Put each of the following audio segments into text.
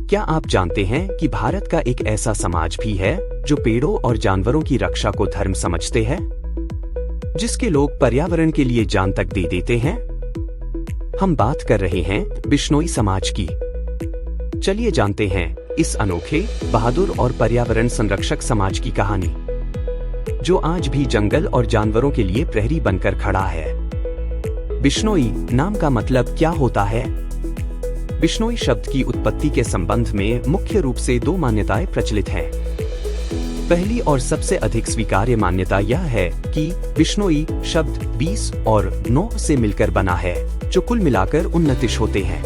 क्या आप जानते हैं कि भारत का एक ऐसा समाज भी है जो पेड़ों और जानवरों की रक्षा को धर्म समझते हैं, जिसके लोग पर्यावरण के लिए जान तक दे देते हैं? हम बात कर रहे हैं बिश्नोई समाज की। चलिए जानते हैं इस अनोखे, बहादुर और पर्यावरण संरक्षक समाज की कहानी, जो आज भी जंगल और जानवरों के लिए प्रहरी बनकर खड़ा है। बिश्नोई नाम का मतलब क्या होता है? बिश्नोई शब्द की उत्पत्ति के संबंध में मुख्य रूप से दो मान्यताएं प्रचलित हैं। पहली और सबसे अधिक स्वीकार्य मान्यता यह है कि बिश्नोई शब्द 20 और 9 से मिलकर बना है, जो कुल मिलाकर 29 होते हैं।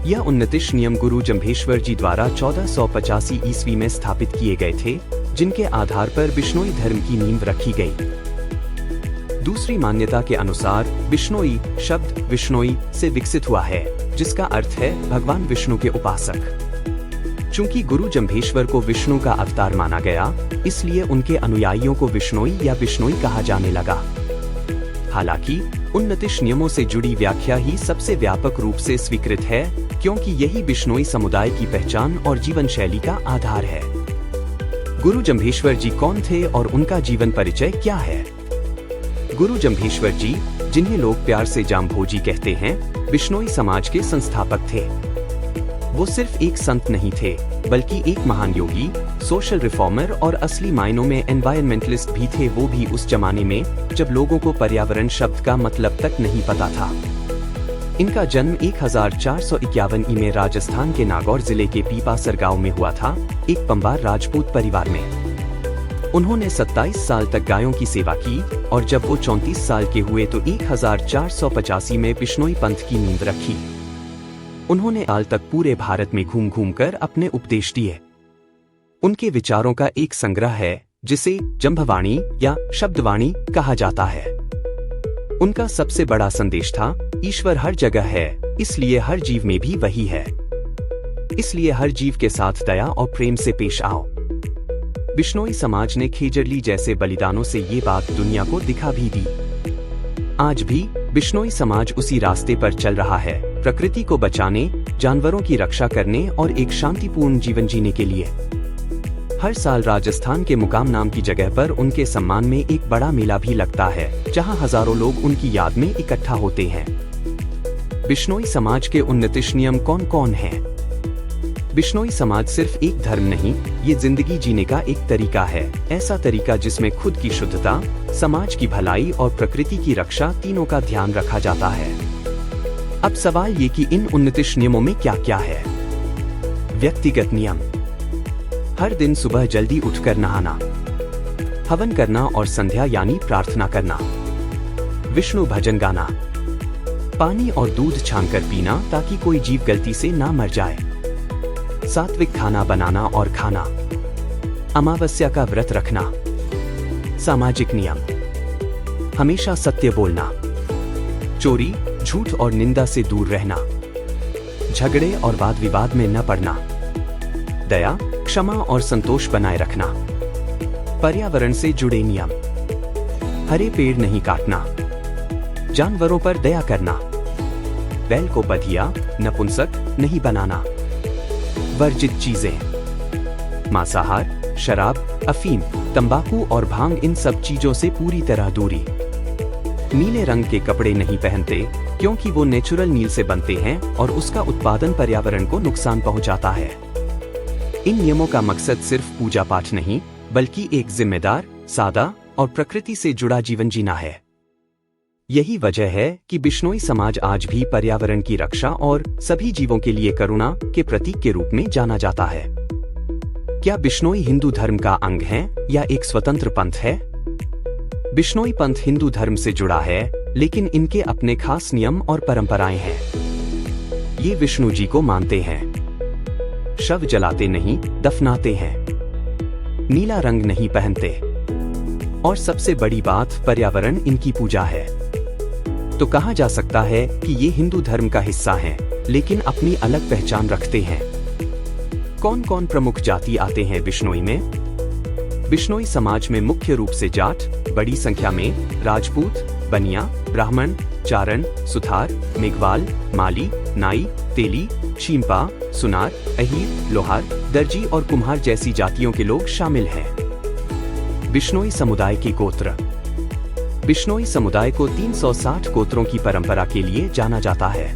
यह 29 नियम गुरु जम्भेश्वर जी द्वारा 1485 ईस्वी में स्थापित किए गए थे, जिनके आधार पर बिश्नोई धर्म की नींव रखी गई। दूसरी मान्यता के अनुसार बिश्नोई शब्द विष्णोई से विकसित हुआ है, जिसका अर्थ है भगवान विष्णु के उपासक। चूंकि गुरु जम्भेश्वर को विष्णु का अवतार माना गया, इसलिए उनके अनुयायियों को विष्णोई या बिश्नोई कहा जाने लगा। हालांकि 29 नियमों से जुड़ी व्याख्या ही सबसे व्यापक रूप से स्वीकृत है, क्योंकि यही बिश्नोई समुदाय की पहचान और जीवन शैली का आधार है। गुरु जम्भेश्वर जी कौन थे और उनका जीवन परिचय क्या है? गुरु जम्भेश्वर जी, जिन्हें लोग प्यार से जाम्भोजी कहते हैं, बिश्नोई समाज के संस्थापक थे। वो सिर्फ एक संत नहीं थे, बल्कि एक महान योगी, सोशल रिफॉर्मर और असली मायनों में एनवायरमेंटलिस्ट भी थे, वो भी उस जमाने में जब लोगों को पर्यावरण शब्द का मतलब तक नहीं पता था। इनका जन्म 1451 में राजस्थान के नागौर जिले के पीपासर गांव में हुआ था, एक पंवार राजपूत परिवार में। उन्होंने 27 साल तक गायों की सेवा की और जब वो 34 साल के हुए तो 1485 में बिश्नोई पंथ की नींव रखी। उन्होंने साल तक पूरे भारत में घूम घूम कर अपने उपदेश दिए। उनके विचारों का एक संग्रह है, जिसे जम्भवाणी या शब्दवाणी कहा जाता है। उनका सबसे बड़ा संदेश था, ईश्वर हर जगह है, इसलिए हर जीव में भी वही है। इसलिए हर जीव के साथ दया और प्रेम से पेश आओ। बिश्नोई समाज ने खेजड़ली जैसे बलिदानों से ये बात दुनिया को दिखा भी दी। आज भी बिश्नोई समाज उसी रास्ते पर चल रहा है, प्रकृति को बचाने, जानवरों की रक्षा करने और एक शांतिपूर्ण जीवन जीने के लिए। हर साल राजस्थान के मुकाम नाम की जगह पर उनके सम्मान में एक बड़ा मेला भी लगता है, जहां हजारों लोग उनकी याद में इकट्ठा होते हैं। बिश्नोई समाज के 29 नियम कौन कौन हैं? बिश्नोई समाज सिर्फ एक धर्म नहीं, ये जिंदगी जीने का एक तरीका है, ऐसा तरीका जिसमें खुद की शुद्धता, समाज की भलाई और प्रकृति की रक्षा तीनों का ध्यान रखा जाता है। अब सवाल ये कि इन 29 नियमों में क्या क्या है? व्यक्तिगत नियम: हर दिन सुबह जल्दी उठकर नहाना, हवन करना और संध्या यानी प्रार्थना करना, विष्णु भजन गाना, पानी और दूध छानकर पीना ताकि कोई जीव गलती से ना मर जाए, सात्विक खाना बनाना और खाना, अमावस्या का व्रत रखना। सामाजिक नियम: हमेशा सत्य बोलना, चोरी, झूठ और निंदा से दूर रहना, झगड़े और वाद विवाद में न पड़ना, दया, क्षमा और संतोष बनाए रखना। पर्यावरण से जुड़े नियम: हरे पेड़ नहीं काटना, जानवरों पर दया करना, बैल को बधिया, नपुंसक नहीं बनाना। वर्जित चीजें: मांसाहार, शराब, अफीम, तंबाकू और भांग, इन सब चीजों से पूरी तरह दूरी। नीले रंग के कपड़े नहीं पहनते, क्योंकि वो नेचुरल नील से बनते हैं और उसका उत्पादन पर्यावरण को नुकसान पहुंचाता है। इन नियमों का मकसद सिर्फ पूजा पाठ नहीं, बल्कि एक जिम्मेदार, सादा और प्रकृति से जुड़ा जीवन जीना है। यही वजह है कि बिश्नोई समाज आज भी पर्यावरण की रक्षा और सभी जीवों के लिए करुणा के प्रतीक के रूप में जाना जाता है। क्या बिश्नोई हिंदू धर्म का अंग है या एक स्वतंत्र पंथ है? बिश्नोई पंथ हिंदू धर्म से जुड़ा है, लेकिन इनके अपने खास नियम और परंपराएं हैं। ये विष्णु जी को मानते हैं, शव जलाते नहीं, दफनाते हैं, नीला रंग नहीं पहनते, और सबसे बड़ी बात, पर्यावरण इनकी पूजा है। तो कहा जा सकता है कि ये हिंदू धर्म का हिस्सा हैं, लेकिन अपनी अलग पहचान रखते हैं। कौन कौन प्रमुख जाति आते हैं बिश्नोई में? बिश्नोई समाज में मुख्य रूप से जाट, बड़ी संख्या में राजपूत, बनिया, ब्राह्मण, चारण, सुथार, मेघवाल, माली, नाई, तेली, चींपा, सुनार, अहीर, लोहार, दर्जी और कुम्हार जैसी जातियों के लोग शामिल हैं। बिश्नोई समुदाय के गोत्र। बिश्नोई समुदाय को 360 गोत्रों की परंपरा के लिए जाना जाता है।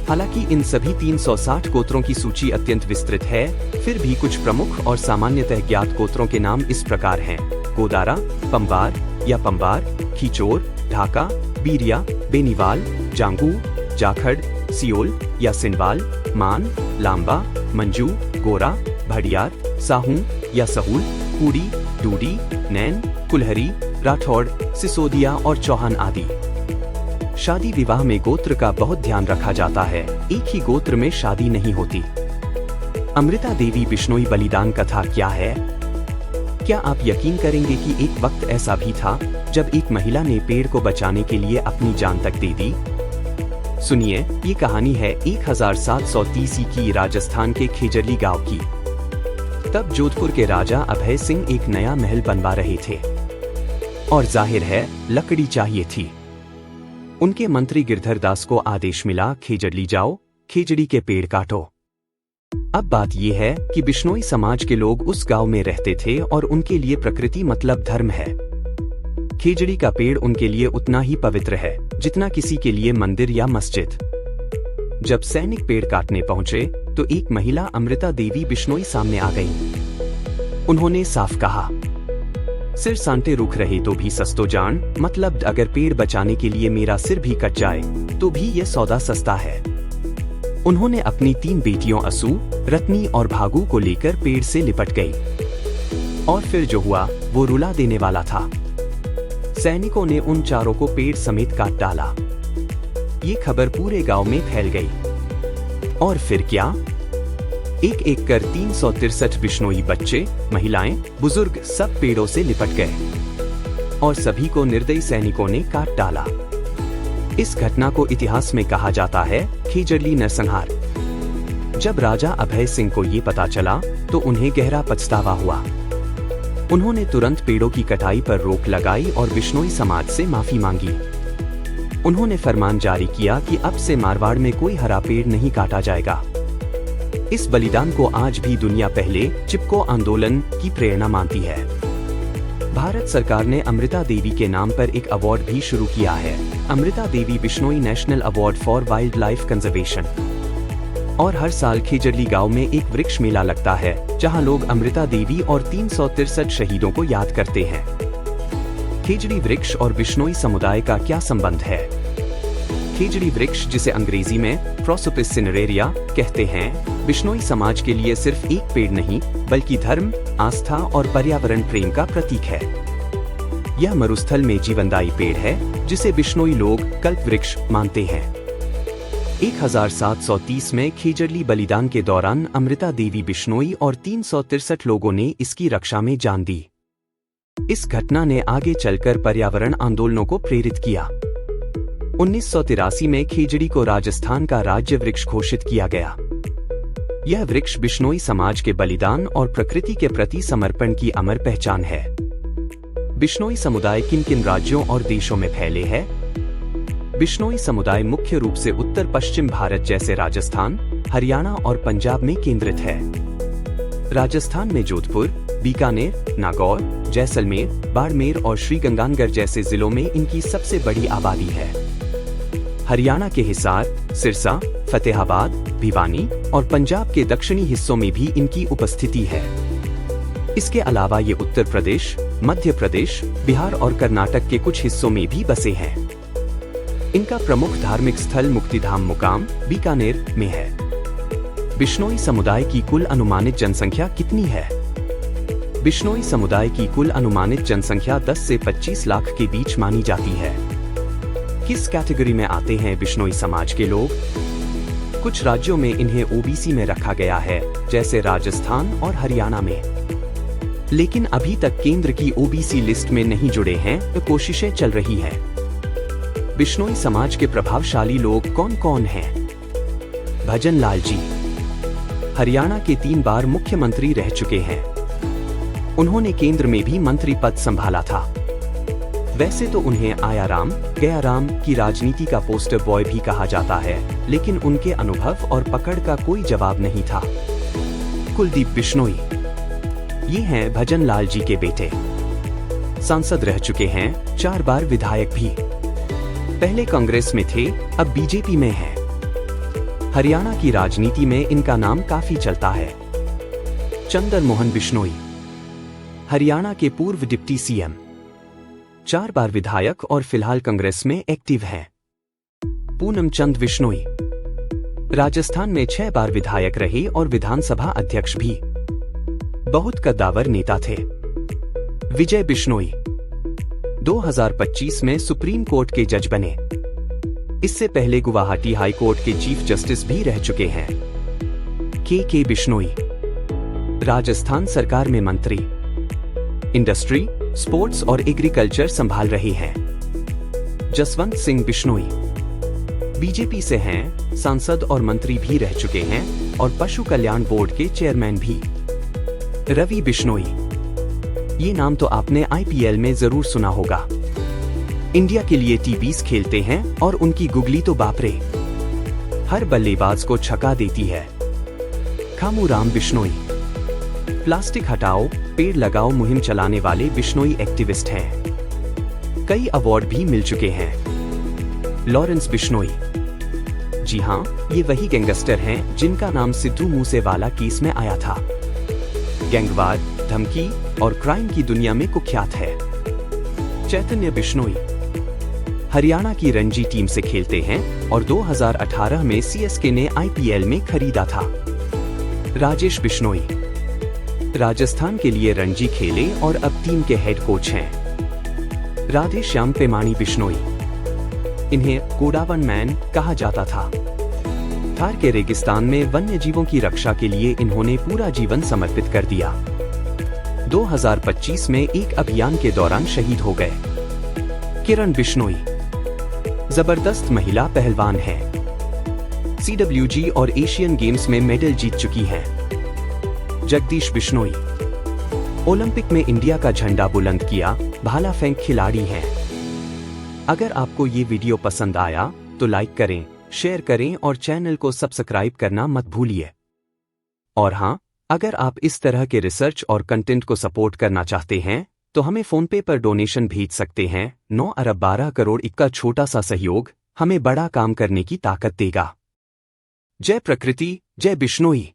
हालांकि इन सभी 360 गोत्रों की सूची अत्यंत विस्तृत है, फिर भी कुछ प्रमुख और सामान्यतः ज्ञात गोत्रों के नाम इस प्रकार हैं: गोदारा, पंबार या पंबार, खीचोर, ढाका, बीरिया, बेनीवाल, जांगू, जाखड़, सियोल या सिंडवाल, मान, लांबा, मंजू, गोरा, भड़ियार, साहू या सहूल, कूड़ी, डूडी, नैन, कुल्हरी, राठौड़, सिसोदिया और चौहान आदि। शादी विवाह में गोत्र का बहुत ध्यान रखा जाता है, एक ही गोत्र में शादी नहीं होती। अमृता देवी बिश्नोई बलिदान कथा क्या है? क्या आप यकीन करेंगे कि एक वक्त ऐसा भी था जब एक महिला ने पेड़ को बचाने के लिए अपनी जान तक दे दी? सुनिए, ये कहानी है 1730 की राजस्थान के खेजरली गांव की। तब जोधपुर के राजा अभय सिंह एक नया महल बनवा रहे थे और जाहिर है लकड़ी चाहिए थी। उनके मंत्री गिरधर दास को आदेश मिला, खेजड़ली जाओ, खेजड़ी के पेड़ काटो। अब बात यह है कि बिश्नोई समाज के लोग उस गांव में रहते थे और उनके लिए प्रकृति मतलब धर्म है। खेजड़ी का पेड़ उनके लिए उतना ही पवित्र है जितना किसी के लिए मंदिर या मस्जिद। जब सैनिक पेड़ काटने पहुंचे तो एक महिला अमृता देवी बिश्नोई सामने आ गई। उन्होंने साफ कहा, सिर सांटे रुक रहे तो भी सस्तो जान, मतलब अगर पेड़ बचाने के लिए मेरा सिर भी कट जाए तो भी ये सौदा सस्ता है। उन्होंने अपनी 3 बेटियों असू, रत्नी और भागू को लेकर पेड़ से लिपट गई और फिर जो हुआ वो रुला देने वाला था। सैनिकों ने उन चारों को पेड़ समेत काट डाला। ये खबर पूरे गांव में फैल गई और फिर क्या, एक एक कर 363 बिश्नोई बच्चे, महिलाएं, बुजुर्ग सब पेड़ों से लिपट गए और सभी को निर्दयी सैनिकों ने काट डाला। इस घटना को इतिहास में कहा जाता है खेजड़ली नरसंहार। जब राजा अभय सिंह को ये पता चला तो उन्हें गहरा पछतावा हुआ। उन्होंने तुरंत पेड़ों की कटाई पर रोक लगाई और बिश्नोई समाज से माफी मांगी। उन्होंने फरमान जारी किया कि अब से मारवाड़ में कोई हरा पेड़ नहीं काटा जाएगा। इस बलिदान को आज भी दुनिया पहले चिपको आंदोलन की प्रेरणा मानती है। भारत सरकार ने अमृता देवी के नाम पर एक अवार्ड भी शुरू किया है, Amrita Devi Bishnoi national award for wildlife conservation. और हर साल खेजड़ली गांव में एक वृक्ष मेला लगता है जहां लोग अमृता देवी और 363 शहीदों को याद करते हैं। खेजड़ी वृक्ष और बिश्नोई समुदाय का क्या संबंध है? खेजड़ी वृक्ष, जिसे अंग्रेजी में प्रोसोपिस सिनेरेरिया कहते हैं, बिश्नोई समाज के लिए सिर्फ एक पेड़ नहीं बल्कि धर्म, आस्था और पर्यावरण प्रेम का प्रतीक है। यह मरुस्थल में जीवनदायी पेड़ है जिसे बिश्नोई लोग कल्प वृक्ष मानते हैं। 1730 में खेजड़ली बलिदान के दौरान अमृता देवी बिश्नोई और 363 लोगों ने इसकी रक्षा में जान दी। इस घटना ने आगे चलकर पर्यावरण आंदोलनों को प्रेरित किया। 1983 में खेजड़ी को राजस्थान का राज्य वृक्ष घोषित किया गया। यह वृक्ष बिश्नोई समाज के बलिदान और प्रकृति के प्रति समर्पण की अमर पहचान है। बिश्नोई समुदाय किन किन राज्यों और देशों में फैले हैं? बिश्नोई समुदाय मुख्य रूप से उत्तर पश्चिम भारत जैसे राजस्थान, हरियाणा और पंजाब में केंद्रित है। राजस्थान में जोधपुर, बीकानेर, नागौर, जैसलमेर, बाड़मेर और श्रीगंगानगर जैसे जिलों में इनकी सबसे बड़ी आबादी है। हरियाणा के हिसार, सिरसा, फतेहाबाद, भिवानी और पंजाब के दक्षिणी हिस्सों में भी इनकी उपस्थिति है। इसके अलावा ये उत्तर प्रदेश, मध्य प्रदेश, बिहार और कर्नाटक के कुछ हिस्सों में भी बसे हैं। इनका प्रमुख धार्मिक स्थल मुक्तिधाम मुकाम बीकानेर में है। बिश्नोई समुदाय की कुल अनुमानित जनसंख्या कितनी है? बिश्नोई समुदाय की कुल अनुमानित जनसंख्या 10 से 25 लाख के बीच मानी जाती है। किस कैटेगरी में आते हैं बिश्नोई समाज के लोग? कुछ राज्यों में इन्हें ओबीसी में रखा गया है, जैसे राजस्थान और हरियाणा में, लेकिन अभी तक केंद्र की ओबीसी लिस्ट में नहीं जुड़े हैं, तो कोशिशें चल रही हैं। बिश्नोई समाज के प्रभावशाली लोग कौन कौन हैं? भजन लाल जी हरियाणा के 3 बार मुख्यमंत्री रह चुके हैं। उन्होंने केंद्र में भी मंत्री पद संभाला था। वैसे तो उन्हें आयाराम गयाराम की राजनीति का पोस्टर बॉय भी कहा जाता है, लेकिन उनके अनुभव और पकड़ का कोई जवाब नहीं था। कुलदीप बिश्नोई, ये हैं भजन लाल जी के बेटे। सांसद रह चुके हैं, 4 बार विधायक भी। पहले कांग्रेस में थे, अब बीजेपी में हैं। हरियाणा की राजनीति में इनका नाम काफी चलता है। चंदन मोहन बिश्नोई, हरियाणा के पूर्व डिप्टी सीएम, 4 बार विधायक और फिलहाल कांग्रेस में एक्टिव हैं। पूनम चंद बिश्नोई, राजस्थान में 6 बार विधायक रहे और विधानसभा अध्यक्ष भी। बहुत कद्दावर नेता थे। विजय बिश्नोई, 2025 में सुप्रीम कोर्ट के जज बने। इससे पहले गुवाहाटी हाई कोर्ट के चीफ जस्टिस भी रह चुके हैं। के बिश्नोई, राजस्थान सरकार में मंत्री, इंडस्ट्री, स्पोर्ट्स और एग्रीकल्चर संभाल रहे हैं। जसवंत सिंह बिश्नोई, बीजेपी से हैं, सांसद और मंत्री भी रह चुके हैं और पशु कल्याण बोर्ड के चेयरमैन भी। रवि बिश्नोई, ये नाम तो आपने आईपीएल में जरूर सुना होगा। इंडिया के लिए टी20 खेलते हैं और उनकी गुगली तो बाप रे, हर बल्लेबाज को छक्का देती है। खामूराम बिश्नोई, प्लास्टिक हटाओ पेड़ लगाओ मुहिम चलाने वाले बिश्नोई एक्टिविस्ट हैं। कई अवार्ड भी मिल चुके हैं। लॉरेंस बिश्नोई, जी हाँ, ये वही गैंगस्टर हैं जिनका नाम सिद्धू मूसेवाला केस में आया था। गैंगवार, धमकी और क्राइम की दुनिया में कुख्यात है। चैतन्य बिश्नोई, हरियाणा की रणजी टीम से खेलते हैं और 2018 में सीएसके ने आईपीएल में खरीदा था। राजेश बिश्नोई, राजस्थान के लिए रणजी खेले और अब टीम के हेड कोच हैं। राधे श्याम पेमाणी बिश्नोई, इन्हें कोडावन मैन कहा जाता था। थार के रेगिस्तान में वन्य जीवों की रक्षा के लिए इन्होंने पूरा जीवन समर्पित कर दिया। 2025 में एक अभियान के दौरान शहीद हो गए। किरण बिश्नोई, जबरदस्त महिला पहलवान है। सीडब्ल्यूजी और एशियन गेम्स में मेडल जीत चुकी हैं। जगदीश बिश्नोई, ओलंपिक में इंडिया का झंडा बुलंद किया, भाला फेंक खिलाड़ी हैं। अगर आपको ये वीडियो पसंद आया तो लाइक करें, शेयर करें और चैनल को सब्सक्राइब करना मत भूलिए। और हाँ, अगर आप इस तरह के रिसर्च और कंटेंट को सपोर्ट करना चाहते हैं तो हमें फोन पे पर डोनेशन भेज सकते हैं। 9 अरब 12 करोड़ का छोटा सा सहयोग हमें बड़ा काम करने की ताकत देगा। जय प्रकृति, जय बिश्नोई।